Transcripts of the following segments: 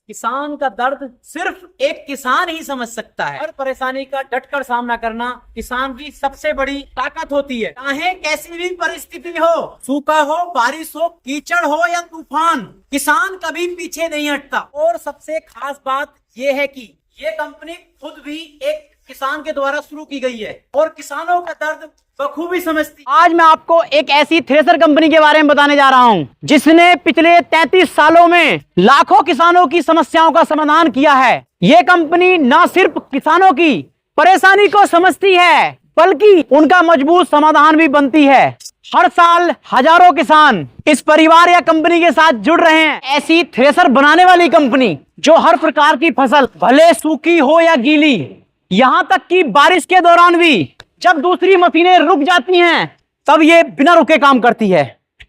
किसान का दर्द सिर्फ एक किसान ही समझ सकता है। हर परेशानी का डटकर सामना करना किसान की सबसे बड़ी ताकत होती है। चाहे कैसी भी परिस्थिति हो, सूखा हो, बारिश हो, कीचड़ हो या तूफान, किसान कभी पीछे नहीं हटता। और सबसे खास बात यह है कि ये कंपनी खुद भी एक किसान के द्वारा शुरू की गई है और किसानों का दर्द बखूबी समझती। आज मैं आपको एक ऐसी थ्रेसर कंपनी के बारे में बताने जा रहा हूं जिसने पिछले 33 सालों में लाखों किसानों की समस्याओं का समाधान किया है। ये कंपनी न सिर्फ किसानों की परेशानी को समझती है बल्कि उनका मजबूत समाधान भी बनती है। हर साल हजारों किसान इस परिवार या कंपनी के साथ जुड़ रहे हैं। ऐसी थ्रेसर बनाने वाली कंपनी जो हर प्रकार की फसल, भले सूखी हो या गीली, यहां तक कि बारिश के दौरान भी जब दूसरी मशीनें रुक जाती हैं तब ये बिना रुके काम करती है।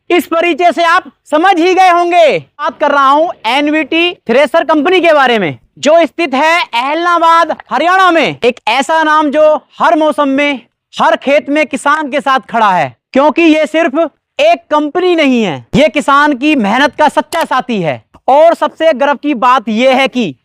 इस परिचय से आप समझ ही गए होंगे। बात कर रहा हूं एनवीटी थ्रेसर कंपनी के बारे में जो स्थित है एलनाबाद, हरियाणा में। एक ऐसा नाम जो हर मौसम में हर खेत में किसान के साथ खड़ा है, क्योंकि ये सिर्फ एक कंपनी नहीं है, ये किसान की मेहनत का सच्चा साथी है। और सबसे गर्व की बात यह है कि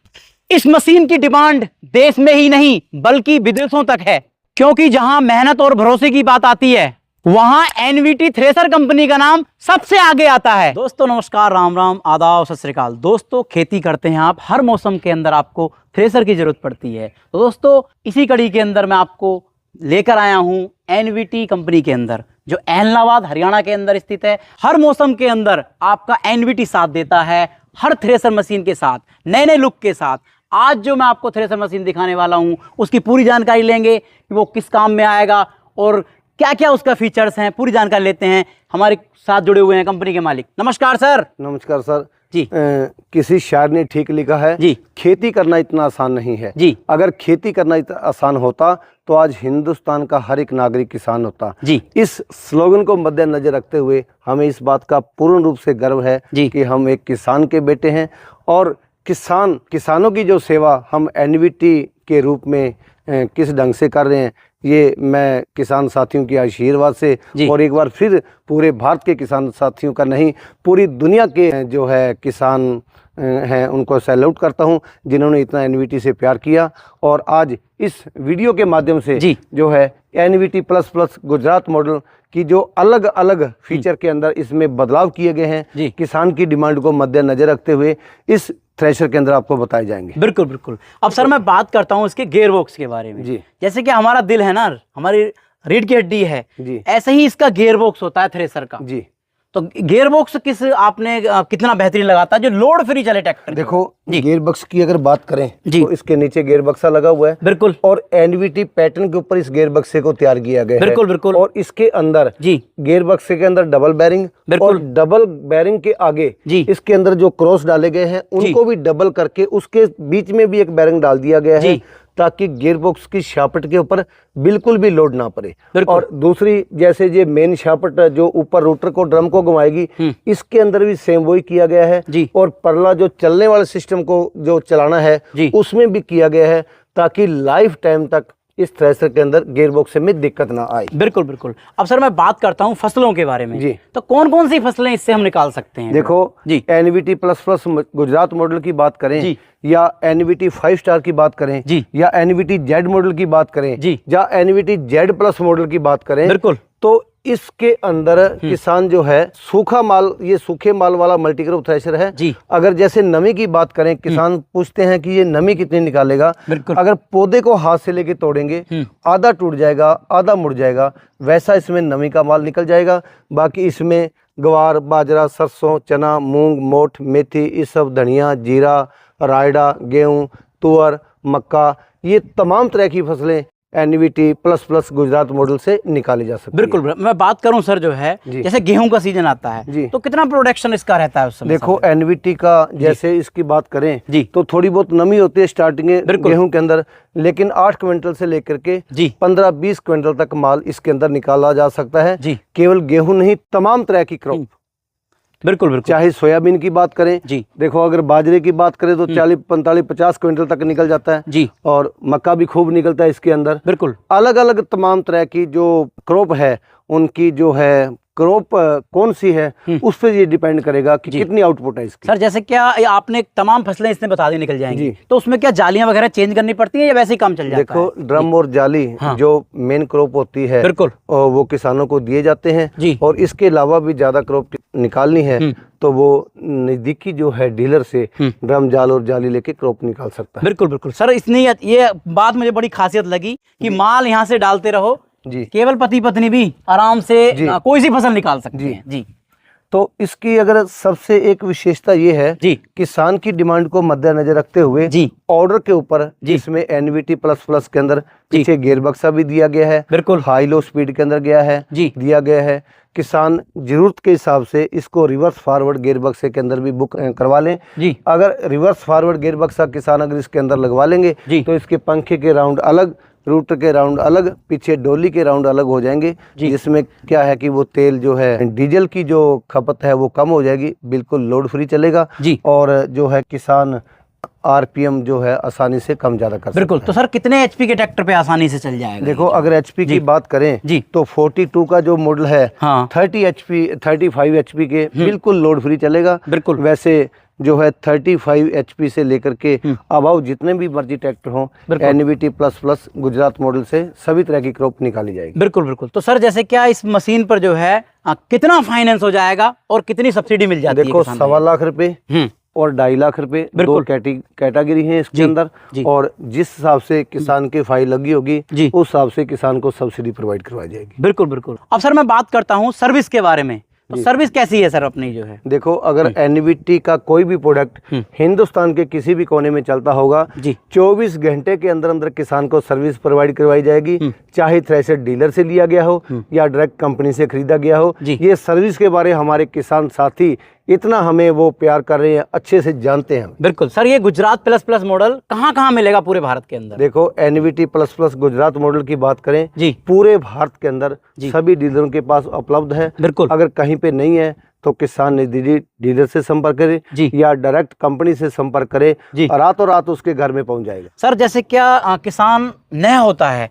इस मशीन की डिमांड देश में ही नहीं बल्कि विदेशों तक है, क्योंकि जहां मेहनत और भरोसे की बात आती है वहां एनवीटी थ्रेसर कंपनी का नाम सबसे आगे आता है। दोस्तों नमस्कार, राम राम, आदाब, सत श्री अकाल। दोस्तों खेती करते हैं आप, हर मौसम के अंदर आपको थ्रेसर की जरूरत पड़ती है। तो दोस्तों इसी कड़ी के अंदर मैं आपको लेकर आया हूं एनवीटी कंपनी के अंदर जो एलनाबाद हरियाणा के अंदर स्थित है। हर मौसम के अंदर आपका एनवीटी साथ देता है, हर थ्रेसर मशीन के साथ, नए नए लुक के साथ। आज जो मैं आपको थ्रेसर मशीन दिखाने वाला हूं उसकी पूरी जानकारी लेंगे कि वो किस काम में आएगा और क्या क्या उसका फीचर्स हैं, पूरी जानकारी लेते हैं। हमारे साथ जुड़े हुए हैं कंपनी के मालिक। नमस्कार सर। नमस्कार सर जी। किसी शायर ने ठीक लिखा है जी, खेती करना इतना आसान नहीं है जी। अगर खेती करना इतना आसान होता तो आज हिंदुस्तान का हर एक नागरिक किसान होता जी। इस स्लोगन को मद्देनजर रखते हुए हमें इस बात का पूर्ण रूप से गर्व है जी कि हम एक किसान के बेटे हैं और किसानों की जो सेवा हम एनवीटी के रूप में किस ढंग से कर रहे हैं, ये मैं किसान साथियों के आशीर्वाद से और एक बार फिर पूरे भारत के किसान साथियों का नहीं, पूरी दुनिया के जो है किसान हैं उनको सैल्यूट करता हूं जिन्होंने इतना एनवीटी से प्यार किया। और आज इस वीडियो के माध्यम से जो है NVT plus plus Gujarat model की जो अलग अलग फीचर के अंदर इसमें बदलाव किए गए हैं, किसान की डिमांड को मद्देनजर रखते हुए इस थ्रेशर के अंदर आपको बताए जाएंगे। बिल्कुल बिल्कुल। अब सर मैं बात करता हूँ इसके गियर बॉक्स के बारे में। जी। जैसे कि हमारा दिल है ना, हमारी रीढ़ की हड्डी है जी, ऐसे ही इसका गियर बॉक्स होता है थ्रेसर का जी। तो गियर बॉक्स आपने कितना बेहतरीन लगाता है जो लोड फ्री चले ट्रैक्टर। देखो गियर बॉक्स की अगर बात करें जी, तो इसके नीचे गियर बक्सा लगा हुआ है बिल्कुल, और एनवीटी पैटर्न के ऊपर इस गियर बक्से को तैयार किया गया है बिल्कुल बिल्कुल। और इसके अंदर जी गियर बक्से के अंदर डबल बैरिंग और डबल बैरिंग के आगे जी इसके अंदर जो क्रॉस डाले गए हैं उनको भी डबल करके उसके बीच में भी एक बैरिंग डाल दिया गया है ताकि गियर बॉक्स की शाफ्ट के ऊपर बिल्कुल भी लोड ना पड़े। और दूसरी जैसे ये मेन शाफ्ट जो ऊपर रोटर को ड्रम को घुमाएगी, इसके अंदर भी सेम वही किया गया है और परला जो चलने वाले सिस्टम को जो चलाना है उसमें भी किया गया है ताकि लाइफ टाइम तक इस थ्रेसर के अंदर गियर बॉक्स में दिक्कत ना आए। बिल्कुल बिल्कुल। अब सर मैं बात करता हूँ फसलों के बारे में जी। तो कौन कौन सी फसलें इससे हम निकाल सकते हैं? देखो जी एनवीटी प्लस प्लस गुजरात मॉडल की बात करें जी, या एनवीटी 5 स्टार की बात करें जी, या एनवीटी जेड मॉडल की बात करें जी, या एनवीटी जेड प्लस मॉडल की बात करें, बिल्कुल, तो इसके अंदर किसान जो है सूखा माल, ये सूखे माल वाला मल्टीक्रॉप थ्रेशर है जी। अगर जैसे नमी की बात करें, किसान पूछते हैं कि ये नमी कितनी निकालेगा, अगर पौधे को हाथ से लेके तोड़ेंगे आधा टूट जाएगा आधा मुड़ जाएगा, वैसा इसमें नमी का माल निकल जाएगा। बाकी इसमें ग्वार, बाजरा, सरसों, चना, मूंग, मोठ, मेथी, इस सब, धनिया, जीरा, रायडा, गेहूं, तुअर, मक्का, ये तमाम तरह की फसलें NVT plus plus Gujarat model से निकाली जा सकती है। बिल्कुल। मैं बात करूं सर जो है जैसे गेहूं का सीजन आता है जी, तो कितना प्रोडक्शन इसका रहता है उस समय? देखो एनवीटी का जैसे इसकी बात करें जी, तो थोड़ी बहुत नमी होती है स्टार्टिंग में गेहूं के अंदर, लेकिन 8 क्विंटल से लेकर के 15-20 क्विंटल तक माल इसके अंदर निकाला जा सकता है जी। केवल गेहूं नहीं, तमाम तरह की क्रॉप, बिल्कुल बिल्कुल। चाहे सोयाबीन की बात करें जी, देखो अगर बाजरे की बात करें तो 40, 45, 50 क्विंटल तक निकल जाता है जी, और मक्का भी खूब निकलता है इसके अंदर। बिल्कुल। अलग अलग तमाम तरह की जो क्रॉप है उनकी जो है क्रॉप कौन सी है उस पर ये डिपेंड करेगा कि कितनी आउटपुट है इसकी। सर जैसे क्या आपने तमाम फसलें इसमें बता दी निकल जाएंगी, तो उसमें क्या जालियां वगैरह चेंज करनी पड़ती है या वैसे ही काम चल जाता है? देखो ड्रम और जाली जो मेन क्रॉप होती है बिल्कुल वो किसानों को दिए जाते हैं, और इसके अलावा भी ज्यादा क्रॉप निकालनी है तो वो नजदीकी जो है डीलर से ड्रम जाल और जाली लेके क्रॉप निकाल सकता है। बिल्कुल बिल्कुल सर, इसने ये बात मुझे बड़ी खासियत लगी कि माल यहाँ से डालते रहो जी, केवल पति पत्नी भी आराम से कोई सी फसल निकाल सकते हैं जी। तो इसकी अगर सबसे एक विशेषता ये है जी, किसान की डिमांड को मद्देनजर रखते हुए जी ऑर्डर के ऊपर जिसमें NVT प्लस के अंदर पीछे गियर बक्सा भी दिया गया है, बिल्कुल हाई लो स्पीड के अंदर गया है जी, दिया गया है। किसान जरूरत के हिसाब से इसको रिवर्स फॉरवर्ड गियर बक्से के अंदर भी बुक करवा लें जी। अगर रिवर्स फॉरवर्ड गियर बक्सा किसान अगर इसके अंदर लगवा लेंगे तो इसके पंखे के राउंड अलग, रूटर के राउंड अलग, पीछे डोली के राउंड अलग हो जाएंगे, जिसमें क्या है कि वो तेल जो है डीजल की जो खपत है वो कम हो जाएगी, बिल्कुल लोड फ्री चलेगा जी। और जो है किसान RPM जो है आसानी से कम ज्यादा कर बिल्कुल। तो सर कितने HP के ट्रैक्टर पे आसानी से चल जाएगा? देखो अगर HP की बात करें जी तो 42 का जो मॉडल है 30 HP 35 HP के बिल्कुल लोड फ्री चलेगा बिल्कुल। वैसे जो है 35 HP से लेकर के अबाउ जितने भी मर्जी ट्रैक्टर हो NVT प्लस गुजरात मॉडल से सभी तरह की क्रॉप निकाली जाएगी। बिल्कुल बिल्कुल। तो सर जैसे क्या इस मशीन पर जो है कितना फाइनेंस हो जाएगा और कितनी सब्सिडी मिल जाती है? देखो 1.25 लाख रुपए और 2.5 लाख रुपए दो कैटेगरी है इसके अंदर, और जिस हिसाब से किसान की फाइल लगी होगी उस हिसाब से किसान को सब्सिडी प्रोवाइड करवाई जाएगी। बिल्कुल बिल्कुल। अब सर मैं बात करता हूँ सर्विस के बारे में, तो सर्विस कैसी है सर अपनी जो है? देखो अगर NVT का कोई भी प्रोडक्ट हिंदुस्तान के किसी भी कोने में चलता होगा 24 घंटे के अंदर अंदर किसान को सर्विस प्रोवाइड करवाई जाएगी, चाहे थ्रेशर डीलर से लिया गया हो या डायरेक्ट कंपनी से खरीदा गया हो। ये सर्विस के बारे हमारे किसान साथी इतना हमें वो प्यार कर रहे हैं, अच्छे से जानते हैं। बिल्कुल सर, ये गुजरात प्लस मॉडल कहाँ मिलेगा पूरे भारत के अंदर? देखो NVT प्लस गुजरात मॉडल की बात करें जी पूरे भारत के अंदर सभी डीलरों के पास उपलब्ध है। बिल्कुल। अगर कहीं पे नहीं है तो किसान नजदीकी डीलर से संपर्क करे या डायरेक्ट कंपनी से संपर्क करे, रातों रात उसके घर में पहुंच जाएगा। सर जैसे क्या किसान नया होता है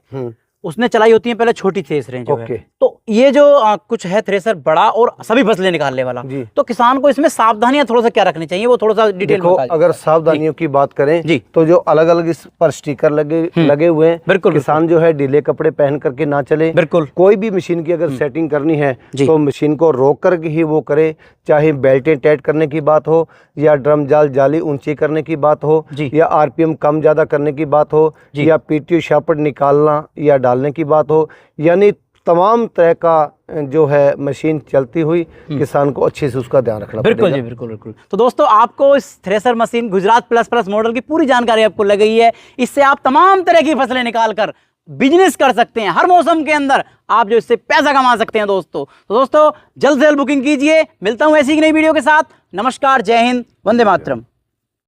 उसने चलाई होती है पहले छोटी थ्रेसरें जो है, तो ये जो कुछ है थ्रेसर बड़ा और सभी फसलें निकालने वाला, तो किसान को इसमें सावधानियां थोड़ा सा क्या रखनी चाहिए वो थोड़ा सा डिटेल में बताइए। अगर सावधानियों की बात करें तो जो अलग अलग इस पर स्टिकर लगे हुए हैं, बिल्कुल किसान जो है ढीले कपड़े पहन करके ना चले। बिल्कुल। कोई भी मशीन की अगर सेटिंग करनी है तो मशीन को रोक करके ही वो करे, चाहे बेल्टें टाइट करने की बात हो या ड्रम जाल जाली ऊंची करने की बात हो या RPM कम ज्यादा करने की बात हो या PTO शापट निकालना या डालने की बात हो, यानी तमाम तरह का जो है मशीन चलती हुई किसान को अच्छे से उसका ध्यान रखना बिल्कुल जी बिल्कुल बिल्कुल। तो दोस्तों आपको इस thresher machine Gujarat plus model की पूरी जानकारी आपको लग गई है, इससे आप तमाम तरह की फसलें निकाल कर बिजनेस कर सकते हैं, हर मौसम के अंदर आप जो इससे पैसा कमा सकते हैं दोस्तों। तो दोस्तों जल्द से जल्द बुकिंग कीजिए। मिलता हूं ऐसी ही नई वीडियो के साथ। नमस्कार, जय हिंद, वंदे मातरम।